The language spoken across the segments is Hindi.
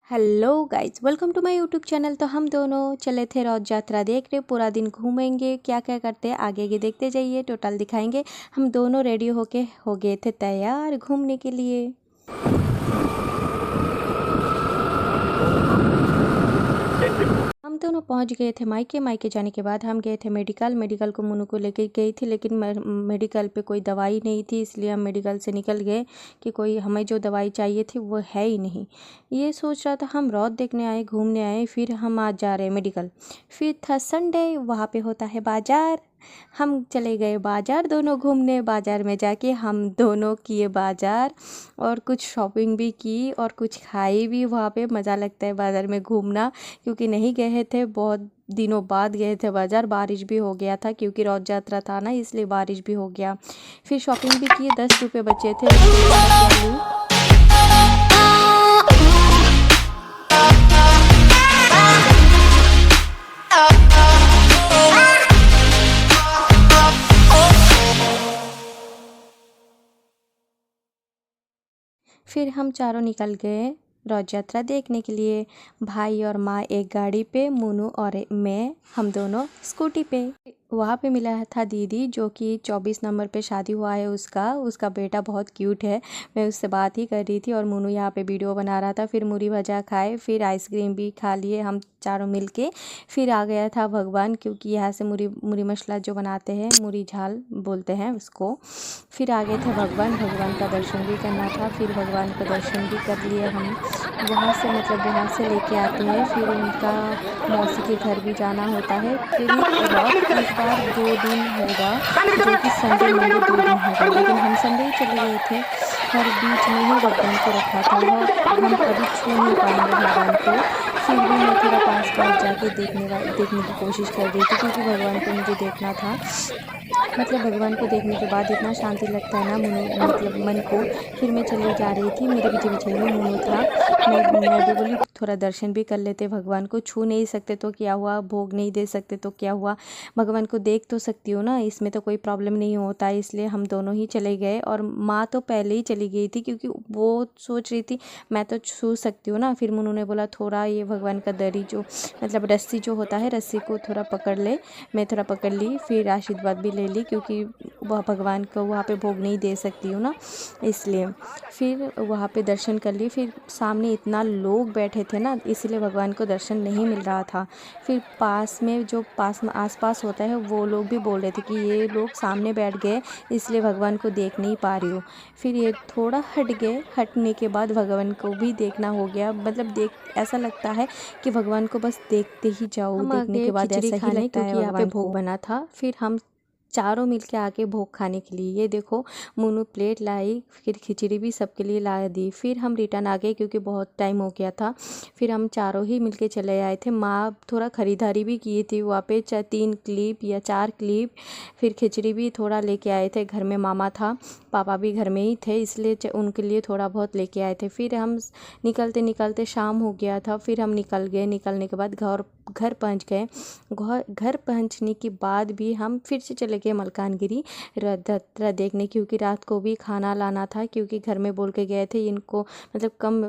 Hello guys, welcome to my YouTube channel. तो हम दोनों चले थे रथ यात्रा देख रहे, पूरा दिन घूमेंगे, क्या क्या करते हैं आगे आगे देखते जाइए, टोटल दिखाएंगे। हम दोनों रेडी होके हो गए थे तैयार घूमने के लिए। हम दोनों पहुंच गए थे मायके। मायके जाने के बाद हम गए थे मेडिकल। मेडिकल को मुन्नू को लेके गई थी, लेकिन मेडिकल पे कोई दवाई नहीं थी, इसलिए हम मेडिकल से निकल गए कि कोई हमें जो दवाई चाहिए थी वो है ही नहीं। ये सोच रहा था हम रौद देखने आए, घूमने आए, फिर हम आज जा रहे हैं मेडिकल। फिर था संडे, वहाँ पे होता है बाजार। हम चले गए बाजार दोनों घूमने। बाजार में जाके हम दोनों किए बाजार और कुछ शॉपिंग भी की और कुछ खाई भी। वहाँ पे मज़ा लगता है बाज़ार में घूमना, क्योंकि नहीं गए थे, बहुत दिनों बाद गए थे बाज़ार। बारिश भी हो गया था क्योंकि रथ यात्रा था ना, इसलिए बारिश भी हो गया। फिर शॉपिंग भी की, 10 रुपये बचे थे, ली। फिर हम चारों निकल गए रथ यात्रा देखने के लिए। भाई और माँ एक गाड़ी पे, मुन्नू और मैं हम दोनों स्कूटी पे। वहाँ पे मिला था दीदी, जो कि 24 नंबर पे शादी हुआ है उसका बेटा बहुत क्यूट है। मैं उससे बात ही कर रही थी और मुन्नू यहाँ पे वीडियो बना रहा था। फिर मूरी भजा खाए, फिर आइसक्रीम भी खा लिए हम चारों मिल के। फिर आ गया था भगवान, क्योंकि यहाँ से मूरी मसला जो बनाते हैं, मूरी झाल बोलते हैं उसको। फिर आ गए थे भगवान का दर्शन भी करना था। फिर भगवान का दर्शन भी कर लिए हम। वहाँ से लेके आते हैं, फिर उनका मौसी के घर भी जाना होता है। फिर रथ इस बार 2 दिन होगा, जो कि संडे मंडे 2 दिन होगा, लेकिन हम संडे ही चले गए थे। हर बीच में ही भगवान को रखा था, हम कभी छू नहीं पाएंगे भगवान को। फिर भी मैं थोड़ा पास जाके देखने की कोशिश कर रही थी, क्योंकि भगवान को मुझे देखना था। भगवान को देखने के बाद इतना शांति लगता है ना मन को। फिर मैं चली जा रही थी, मेरे पीछे पीछे ही मुन्नू था। मैं भी बोली थोड़ा दर्शन भी कर लेते भगवान को। छू नहीं सकते तो क्या हुआ, भोग नहीं दे सकते तो क्या हुआ, भगवान को देख तो सकती हूँ ना, इसमें तो कोई प्रॉब्लम नहीं होता। इसलिए हम दोनों ही चले गए। और माँ तो पहले ही चली गई थी, क्योंकि वो सोच रही थी मैं तो छू सकती हूँ ना। फिर मुन्नू ने बोला थोड़ा ये भगवान का दरी जो रस्सी जो होता है, रस्सी को थोड़ा पकड़ ले। मैं थोड़ा पकड़ ली, फिर आशीर्वाद भी ले ली, क्योंकि वह भगवान को वहाँ पे भोग नहीं दे सकती हूँ ना, इसलिए। फिर वहाँ पे दर्शन कर लिए। फिर सामने इतना लोग बैठे थे ना, इसलिए भगवान को दर्शन नहीं मिल रहा था। फिर पास में आसपास होता है, वो लोग भी बोल रहे थे कि ये लोग सामने बैठ गए, इसलिए भगवान को देख नहीं पा रही हूँ। फिर ये थोड़ा हट गए, हटने के बाद भगवान को भी देखना हो गया। देख ऐसा लगता है कि भगवान को बस देखते ही जाओ, देखने के बाद ऐसा ही लगता है। यहाँ पे भोग बना था, फिर हम चारों मिलके आके भोग खाने के लिए, ये देखो मुन्नू प्लेट लाई, फिर खिचड़ी भी सबके लिए ला दी। फिर हम रिटर्न आ गए, क्योंकि बहुत टाइम हो गया था। फिर हम चारों ही मिलके चले आए थे। माँ थोड़ा ख़रीदारी भी की थी वहाँ पे, 3 क्लिप या 4 क्लिप। फिर खिचड़ी भी थोड़ा लेके आए थे, घर में मामा था, पापा भी घर में ही थे, इसलिए उनके लिए थोड़ा बहुत लेके आए थे। फिर हम निकलते निकलते शाम हो गया था, फिर हम निकल गए। निकलने के बाद घर पहुँच गए। घर पहुँचने के बाद भी हम फिर से चले गए मलकानगिरी रथ यात्रा देखने, क्योंकि रात को भी खाना लाना था, क्योंकि घर में बोल के गए थे इनको कम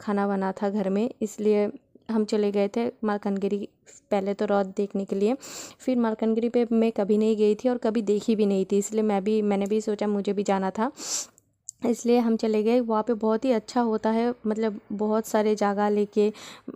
खाना बना था घर में, इसलिए हम चले गए थे मलकानगिरी। पहले तो रथ देखने के लिए। फिर मलकानगिरी पे मैं कभी नहीं गई थी और कभी देखी भी नहीं थी, इसलिए मैंने भी सोचा मुझे भी जाना था, इसलिए हम चले गए। वहाँ पे बहुत ही अच्छा होता है, बहुत सारे जगह लेके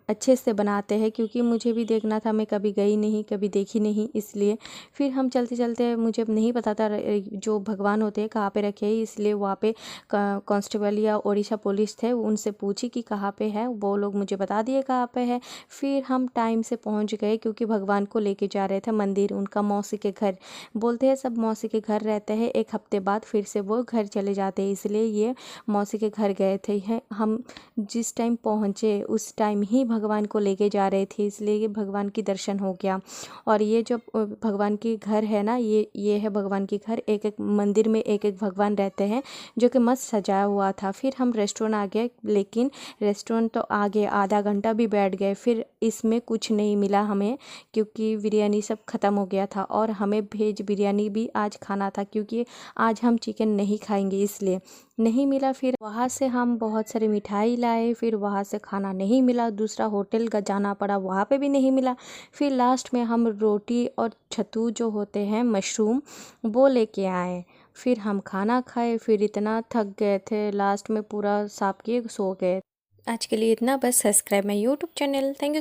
अच्छे से बनाते हैं, क्योंकि मुझे भी देखना था, मैं कभी गई नहीं, कभी देखी नहीं, इसलिए। फिर हम चलते चलते, मुझे नहीं पता था जो भगवान होते हैं कहाँ पे रखे हैं, इसलिए वहाँ पे कांस्टेबल या ओडिशा पुलिस थे, उनसे पूछी कि कहाँ पे है, वो लोग मुझे बता दिए कहाँ पे है। फिर हम टाइम से पहुँच गए, क्योंकि भगवान को लेके जा रहे थे मंदिर, उनका मौसी के घर। बोलते हैं सब मौसी के घर रहते हैं, 1 हफ्ते बाद फिर से वो घर चले जाते हैं, इसलिए ये मौसी के घर गए थे। हम जिस टाइम पहुँचे उस टाइम ही भगवान को लेके जा रहे थे, इसलिए ये भगवान की दर्शन हो गया। और ये जो भगवान की घर है ना, ये है भगवान की घर। एक एक मंदिर में एक एक भगवान रहते हैं, जो कि मस्त सजाया हुआ था। फिर हम रेस्टोरेंट आ गए, लेकिन रेस्टोरेंट तो आगे आधा घंटा भी बैठ गए, फिर इसमें कुछ नहीं मिला हमें, क्योंकि बिरयानी सब ख़त्म हो गया था। और हमें वेज बिरयानी भी आज खाना था, क्योंकि आज हम चिकन नहीं खाएंगे, इसलिए। नहीं मिला। फिर वहाँ से हम बहुत सारी मिठाई लाए, फिर वहाँ से खाना नहीं मिला, दूसरा होटल का जाना पड़ा, वहाँ पे भी नहीं मिला। फिर लास्ट में हम रोटी और छतू जो होते हैं मशरूम, वो लेके आए। फिर हम खाना खाए, फिर इतना थक गए थे, लास्ट में पूरा साफ किए सो गए। आज के लिए इतना बस। Subscribe my YouTube channel. Thank you.